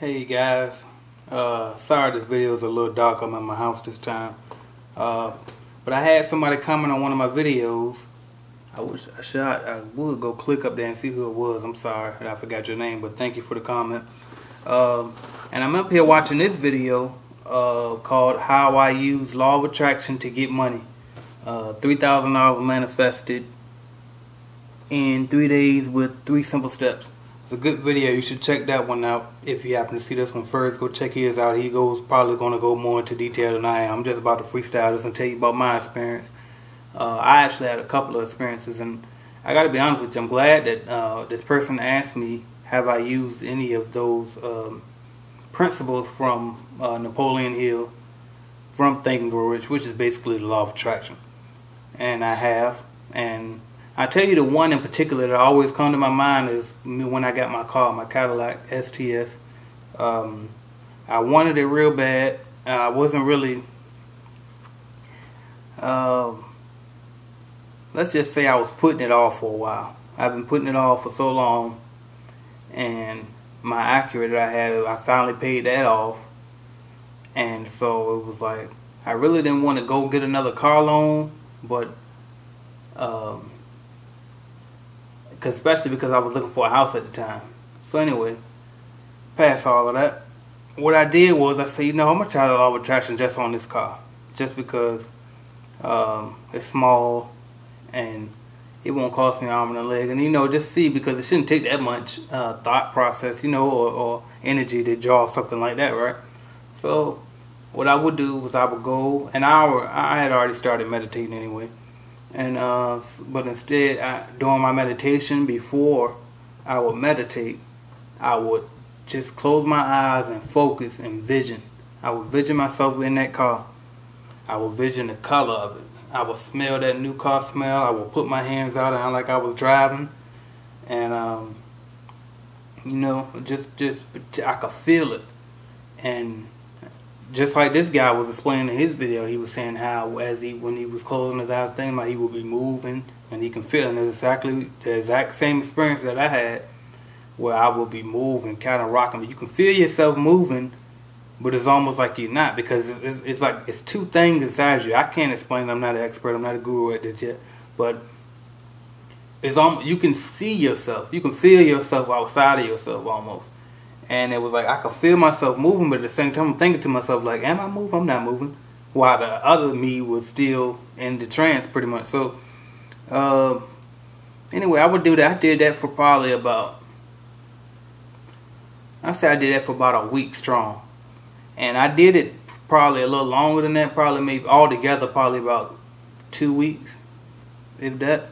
Hey guys, sorry this video is a little dark. I'm at my house this time, but I had somebody comment on one of my videos. I would go click up there and see who it was. I'm sorry that I forgot your name, but thank you for the comment. And I'm up here watching this video called How I Use Law of Attraction to Get Money. $3,000 manifested in 3 days with 3 simple steps. It's a good video. You should check that one out. If you happen to see this one first, go check his out. He probably going to go more into detail than I am. I'm just about to freestyle this and tell you about my experience. I actually had a couple of experiences, and I got to be honest with you, I'm glad that this person asked me, have I used any of those principles from Napoleon Hill, from Think and Grow Rich, which is basically the law of attraction. And I have. And I tell you, the one in particular that always come to my mind is when I got my car, my Cadillac STS. I wanted it real bad. I wasn't really, let's just say I was putting it off for a while. I've been putting it off for so long, and my Acura that I had, I finally paid that off. And so it was like, I really didn't want to go get another car loan, but especially because I was looking for a house at the time. So anyway, past all of that, what I did was I said, you know, I'm going to try the law of attraction just on this car. Just because it's small and it won't cost me an arm and a leg. And, you know, just see, because it shouldn't take that much thought process, you know, or energy to draw something like that, right? So what I would do was I would go an hour. I had already started meditating anyway. And but instead, during my meditation, before I would meditate, I would just close my eyes and focus and vision. I would vision myself in that car. I would vision the color of it. I would smell that new car smell. I would put my hands out and like I was driving, and you know, just I could feel it. And just like this guy was explaining in his video, he was saying how when he was closing his eyes, thinking about, he would be moving and he can feel it. And it's exactly the exact same experience that I had, where I would be moving, kind of rocking. But you can feel yourself moving, but it's almost like you're not, because it's like it's two things inside you. I can't explain it. I'm not an expert. I'm not a guru at this yet. But it's almost, you can see yourself. You can feel yourself outside of yourself almost. And it was like I could feel myself moving, but at the same time I'm thinking to myself, like, am I moving? I'm not moving. While the other me was still in the trance pretty much. So anyway, I would do that. I did that for probably about, I did that for about a week strong. And I did it probably a little longer than that, probably maybe altogether probably about 2 weeks, if that.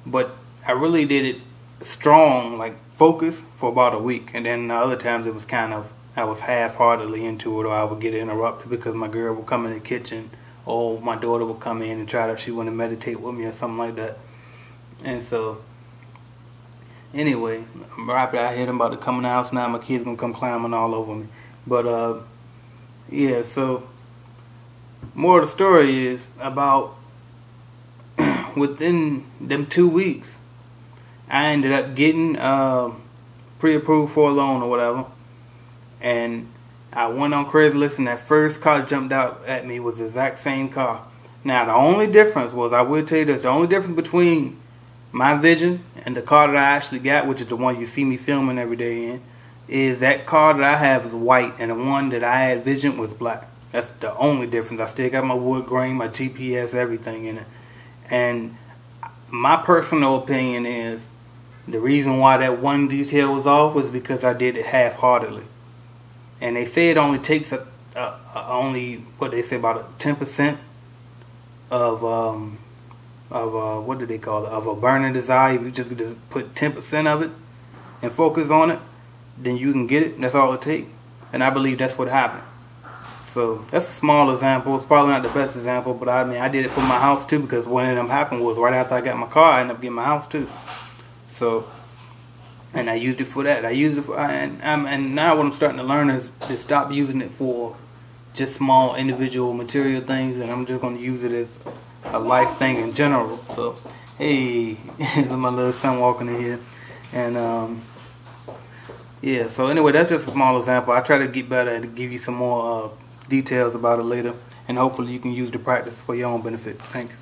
But I really did it strong, like focus, for about a week. And then the other times it was kind of, I was half-heartedly into it, or I would get interrupted because my girl would come in the kitchen, or my daughter would come in and she wanted to meditate with me or something like that. And so anyway, right after I heard I'm about to come in the house now, my kids gonna come climbing all over me. But yeah, so more of the story is about within them 2 weeks, I ended up getting pre-approved for a loan or whatever. And I went on Craigslist, and that first car that jumped out at me was the exact same car. Now, the only difference was, I will tell you this, the only difference between my vision and the car that I actually got, which is the one you see me filming every day in, is that car that I have is white, and the one that I had vision was black. That's the only difference. I still got my wood grain, my GPS, everything in it. And my personal opinion is, the reason why that one detail was off was because I did it half-heartedly. And they say it only takes only, what they say, about 10% of what do they call it, of a burning desire. If you just put 10% of it and focus on it, then you can get it. That's all it takes. And I believe that's what happened. So that's a small example. It's probably not the best example, but I mean, I did it for my house too, because what ended up happening was right after I got my car, I ended up getting my house too. So, and I used it for that. I used it for, and now what I'm starting to learn is to stop using it for just small individual material things, and I'm just going to use it as a life thing in general. So, hey, my little son walking in here, and Yeah, so anyway, that's just a small example. I try to get better and give you some more details about it later, and hopefully you can use the practice for your own benefit. Thanks.